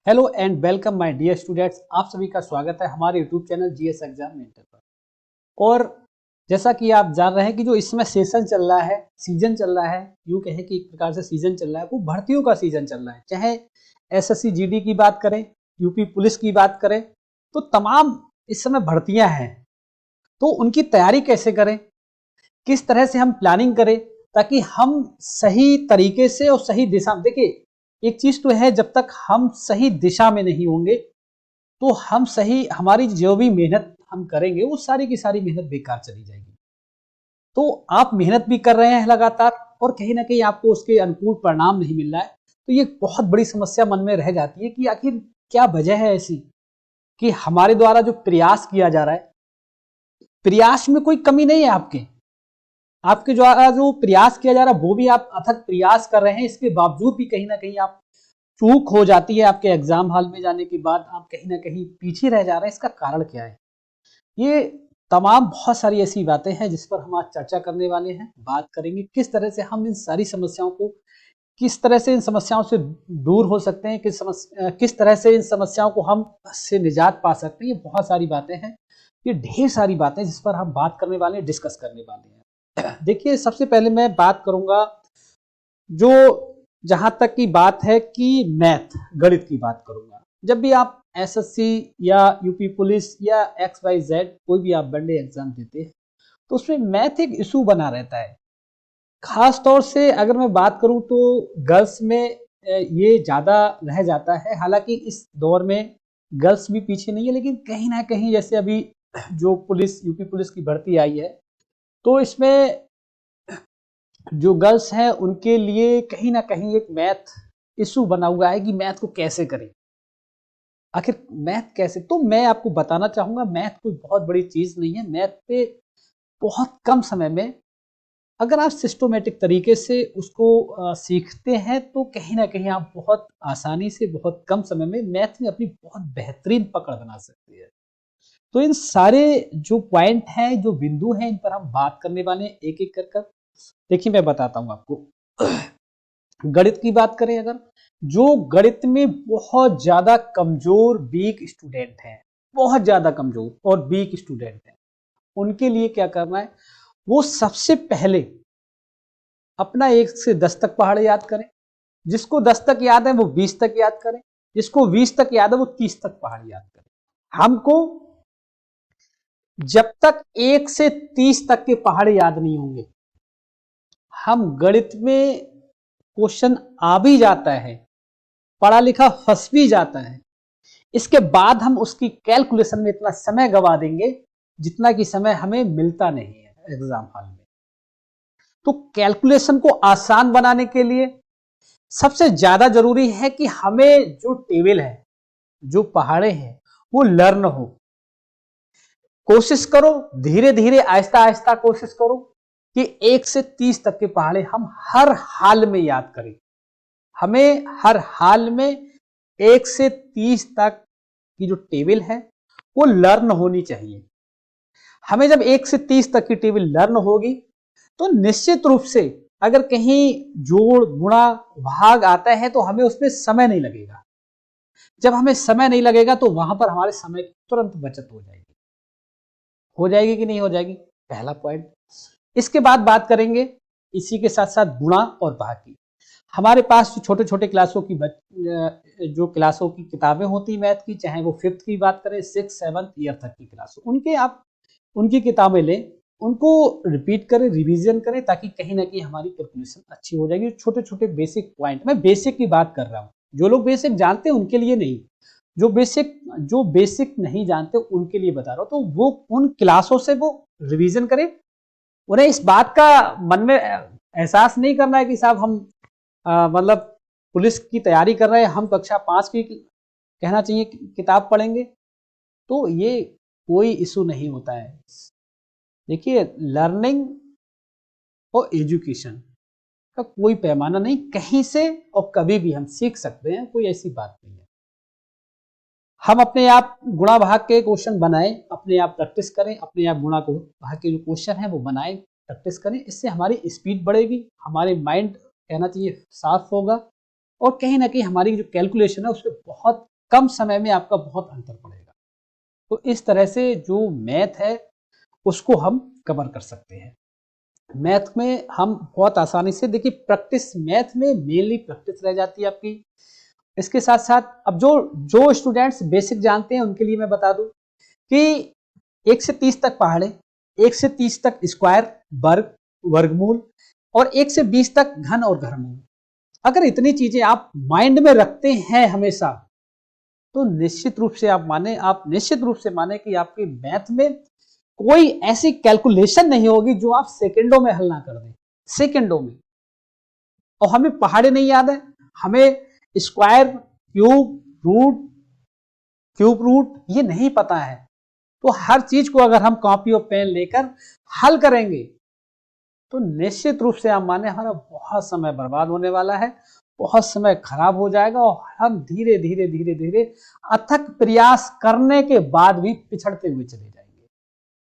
Hello and welcome my dear students. आप सभी का स्वागत है हमारे YouTube channel GS exam mentor पर। और जैसा कि आप जान रहे हैं कि जो इस समय सेशन चल रहा है, सीजन चल रहा है, यूँ कहें कि एक प्रकार से सीजन चल रहा है, वो भर्तियों का सीजन चल रहा है। चाहे एसएससी जीडी की बात करें, यूपी पुलिस की बात करें, तो तमाम इस समय भर्तियां हैं। तो उनकी तैयारी कैसे करें, किस तरह से हम प्लानिंग करें ताकि हम सही तरीके से और सही दिशा में, देखिए एक चीज तो है, जब तक हम सही दिशा में नहीं होंगे तो हम सही, हमारी जो भी मेहनत हम करेंगे वो सारी की सारी मेहनत बेकार चली जाएगी। तो आप मेहनत भी कर रहे हैं लगातार और कहीं ना कहीं आपको उसके अनुकूल परिणाम नहीं मिल रहा है, तो ये बहुत बड़ी समस्या मन में रह जाती है कि आखिर क्या वजह है ऐसी कि हमारे द्वारा जो प्रयास किया जा रहा है, प्रयास में कोई कमी नहीं है। आपके जो प्रयास किया जा रहा है वो भी आप अथक प्रयास कर रहे हैं, इसके बावजूद भी कहीं ना कहीं आप चूक हो जाती है। आपके एग्जाम हॉल में जाने के बाद आप कहीं ना कहीं पीछे रह जा रहे हैं। इसका कारण क्या है? ये तमाम बहुत सारी ऐसी बातें हैं जिस पर हम आज चर्चा करने वाले हैं। बात करेंगे किस तरह से हम इन सारी समस्याओं को, किस तरह से इन समस्याओं से दूर हो सकते हैं, किस तरह से इन समस्याओं को हम से निजात पा सकते हैं। ये बहुत सारी बातें हैं, ये ढेर सारी बातें जिस पर हम बात करने वाले हैं, डिस्कस करने वाले हैं। देखिए, सबसे पहले मैं बात करूंगा जो, जहां तक की बात है कि मैथ, गणित की बात करूंगा। जब भी आप एसएससी या यूपी पुलिस या एक्स वाई जेड कोई भी आप वनडे एग्जाम देते हैं तो उसमें मैथ एक इशू बना रहता है। खास तौर से अगर मैं बात करूं तो गर्ल्स में ये ज्यादा रह जाता है। हालांकि इस दौर में गर्ल्स भी पीछे नहीं है, लेकिन कहीं ना कहीं जैसे अभी जो पुलिस, यूपी पुलिस की भर्ती आई है, तो इसमें जो गर्ल्स हैं उनके लिए कहीं ना कहीं एक मैथ इशू बना हुआ है कि मैथ को कैसे करें। आखिर मैथ कैसे, तो मैं आपको बताना चाहूंगा मैथ कोई बहुत बड़ी चीज नहीं है। मैथ पे बहुत कम समय में अगर आप सिस्टमेटिक तरीके से उसको सीखते हैं तो कहीं ना कहीं आप बहुत आसानी से, बहुत कम समय में मैथ में अपनी बहुत बेहतरीन पकड़ बना सकते हैं। तो इन सारे जो पॉइंट हैं, जो बिंदु हैं, इन पर हम बात करने वाले हैं एक एक कर। देखिए मैं बताता हूं आपको। गणित की बात करें अगर, जो गणित में बहुत ज्यादा कमजोर वीक स्टूडेंट हैं, बहुत ज्यादा कमजोर और वीक स्टूडेंट हैं, उनके लिए क्या करना है, वो सबसे पहले अपना 1 से 10 तक पहाड़ याद करें। जिसको 10 तक याद है वो 20 तक याद करें, जिसको 20 तक याद है वो 30 तक पहाड़ याद करें। हमको जब तक 1 से 30 तक के पहाड़ याद नहीं होंगे, हम गणित में क्वेश्चन आ भी जाता है, पढ़ा लिखा फंस भी जाता है, इसके बाद हम उसकी कैलकुलेशन में इतना समय गवा देंगे जितना कि समय हमें मिलता नहीं है एग्जाम हॉल में। तो कैलकुलेशन को आसान बनाने के लिए सबसे ज्यादा जरूरी है कि हमें जो टेबल है, जो पहाड़े हैं, वो लर्न हो। कोशिश करो, धीरे धीरे आहिस्ता आहिस्ता कोशिश करो कि 1 से 30 तक के पहाड़े हम हर हाल में याद करें। हमें हर हाल में 1 से 30 तक की जो टेबल है वो लर्न होनी चाहिए। हमें जब 1 से 30 तक की टेबल लर्न होगी तो निश्चित रूप से अगर कहीं जोड़, गुणा, भाग आता है तो हमें उसमें समय नहीं लगेगा। जब हमें समय नहीं लगेगा तो वहां पर हमारे समय की तुरंत बचत हो जाएगी। हो जाएगी कि नहीं हो जाएगी? पहला पॉइंट। इसके बाद बात करेंगे इसी के साथ साथ गुणा और भाग की। हमारे पास छोटे छोटे क्लासों की जो क्लासों की किताबें होती मैथ की, चाहे वो 5th की बात करें, 6th 7th ईयर तक की क्लास, उनके आप उनकी किताबें लें, उनको रिपीट करें, रिवीजन करें, ताकि कहीं ना कहीं हमारी कैलकुलेशन अच्छी हो जाएगी। छोटे छोटे बेसिक पॉइंट, मैं बेसिक की बात कर रहा हूँ, जो लोग बेसिक जानते हैं उनके लिए नहीं, जो बेसिक नहीं जानते उनके लिए बता रहा हूँ। तो वो उन क्लासों से वो रिवीजन करें। उन्हें इस बात का मन में एहसास नहीं करना है कि साहब हम मतलब पुलिस की तैयारी कर रहे हैं, हम कक्षा 5 की कहना चाहिए किताब पढ़ेंगे, तो ये कोई इशू नहीं होता है। देखिए, लर्निंग और एजुकेशन का कोई पैमाना नहीं, कहीं से और कभी भी हम सीख सकते हैं, कोई ऐसी बात नहीं है। हम अपने आप गुणा भाग के क्वेश्चन बनाएं, अपने आप प्रैक्टिस करें, अपने आप गुणा को भाग के जो क्वेश्चन है वो बनाएं, प्रैक्टिस करें। इससे हमारी स्पीड बढ़ेगी, हमारे माइंड कहना चाहिए साफ होगा, और कहीं ना कहीं हमारी जो कैलकुलेशन है उस पर बहुत कम समय में आपका बहुत अंतर पड़ेगा। तो इस तरह से जो मैथ है उसको हम कवर कर सकते हैं। मैथ में हम बहुत आसानी से, देखिए प्रैक्टिस, मैथ में मेनली प्रैक्टिस रह जाती है आपकी। इसके साथ साथ अब जो जो स्टूडेंट्स बेसिक जानते हैं उनके लिए मैं बता दूं कि 1 से 30 तक पहाड़े, 1 से 30 तक स्क्वायर, वर्ग, वर्गमूल और 1 से 20 तक घन और घनमूल। अगर इतनी चीजें आप माइंड में रखते हैं हमेशा, तो निश्चित रूप से आप निश्चित रूप से माने कि आपकी मैथ में कोई ऐसी कैलकुलेशन नहीं होगी जो आप सेकंडों में हल ना कर दें, सेकंडों में। और हमें पहाड़े नहीं याद है, हमें स्क्वायर, क्यूब रूट ये नहीं पता है। तो हर चीज को अगर हम कॉपी और पेन लेकर हल करेंगे तो निश्चित रूप से आप माने हमारा बहुत समय बर्बाद होने वाला है, बहुत समय खराब हो जाएगा और हम धीरे धीरे धीरे धीरे अथक प्रयास करने के बाद भी पिछड़ते हुए चले जाएंगे।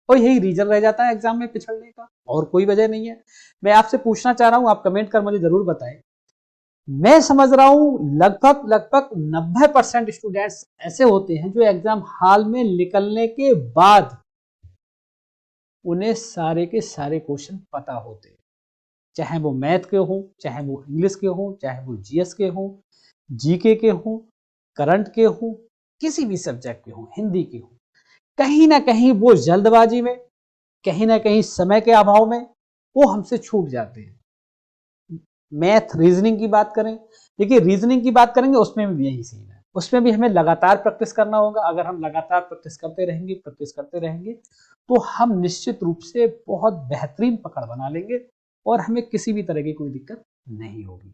और यही रीजन रह जाता है एग्जाम में पिछड़ने का, और कोई वजह नहीं है। मैं आपसे पूछना चाह रहा हूं, आप कमेंट कर मुझे जरूर बताएं। मैं समझ रहा हूं लगभग 90% स्टूडेंट्स ऐसे होते हैं जो एग्जाम हॉल में निकलने के बाद उन्हें सारे के सारे क्वेश्चन पता होते हैं, चाहे वो मैथ के हो, चाहे वो इंग्लिश के हो, चाहे वो जीएस के हो, जीके के हो, करंट के हो, किसी भी सब्जेक्ट के हो, हिंदी के हो। कहीं ना कहीं वो जल्दबाजी में, कहीं ना कहीं समय के अभाव में वो हमसे छूट जाते हैं। मैथ, रीजनिंग की बात करें, देखिए रीजनिंग की बात करेंगे उसमें भी यही सीन है, उसमें भी हमें लगातार प्रैक्टिस करना होगा। अगर हम लगातार प्रैक्टिस करते रहेंगे तो हम निश्चित रूप से बहुत बेहतरीन पकड़ बना लेंगे और हमें किसी भी तरह की कोई दिक्कत नहीं होगी।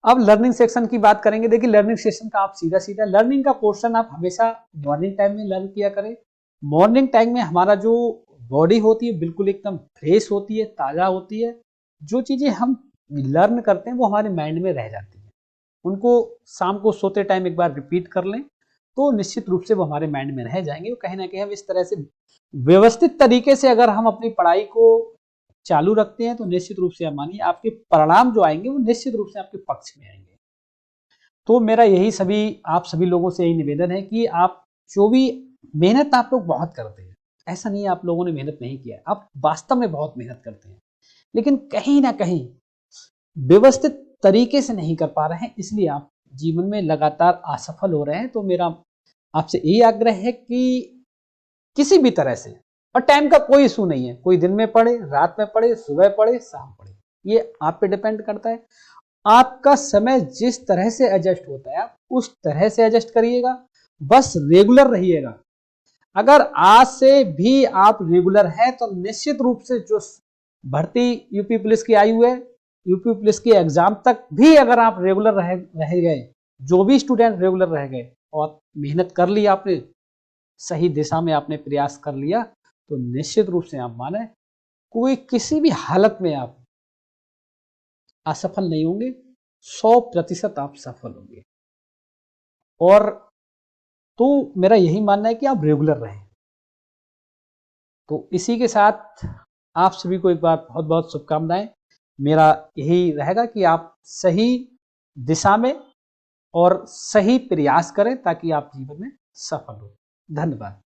अब लर्निंग सेक्शन की बात करेंगे। देखिए लर्निंग सेक्शन का आप सीधा लर्निंग का पोर्शन आप हमेशा मॉर्निंग टाइम में लर्न किया करें। मॉर्निंग टाइम में हमारा जो बॉडी होती है बिल्कुल एकदम फ्रेश होती है, ताजा होती है। जो चीजें हम लर्न करते हैं वो हमारे माइंड में रह जाती है। उनको शाम को सोते टाइम एक बार रिपीट कर लें तो निश्चित रूप से वो हमारे माइंड में रह जाएंगे। कहीं ना कहीं हम इस तरह से व्यवस्थित तरीके से अगर हम अपनी पढ़ाई को चालू रखते हैं तो निश्चित रूप से आप मानिए आपके परिणाम जो आएंगे वो निश्चित रूप से आपके पक्ष में आएंगे। तो मेरा यही आप सभी लोगों से यही निवेदन है कि आप जो भी मेहनत आप लोग बहुत करते हैं, ऐसा नहीं है आप लोगों ने मेहनत नहीं किया है, आप वास्तव में बहुत मेहनत करते हैं, लेकिन कहीं ना कहीं व्यवस्थित तरीके से नहीं कर पा रहे हैं, इसलिए आप जीवन में लगातार असफल हो रहे हैं। तो मेरा आपसे यही आग्रह है कि किसी भी तरह से, और टाइम का कोई इशू नहीं है, कोई दिन में पढ़े, रात में पढ़े, सुबह पढ़े, शाम पढ़े, ये आप पे डिपेंड करता है। आपका समय जिस तरह से एडजस्ट होता है आप उस तरह से एडजस्ट करिएगा, बस रेगुलर रहिएगा। अगर आज से भी आप रेगुलर हैं तो निश्चित रूप से जो भर्ती यूपी पुलिस की आई हुई है, यूपी पुलिस के एग्जाम तक भी अगर आप रेगुलर रह गए, जो भी स्टूडेंट रेगुलर रह गए और मेहनत कर ली आपने, सही दिशा में आपने प्रयास कर लिया, तो निश्चित रूप से आप माने कोई किसी भी हालत में आप असफल नहीं होंगे, 100% आप सफल होंगे। और तो मेरा यही मानना है कि आप रेगुलर रहें। तो इसी के साथ आप सभी को एक बार बहुत बहुत शुभकामनाएं। मेरा यही रहेगा कि आप सही दिशा में और सही प्रयास करें ताकि आप जीवन में सफल हो। धन्यवाद।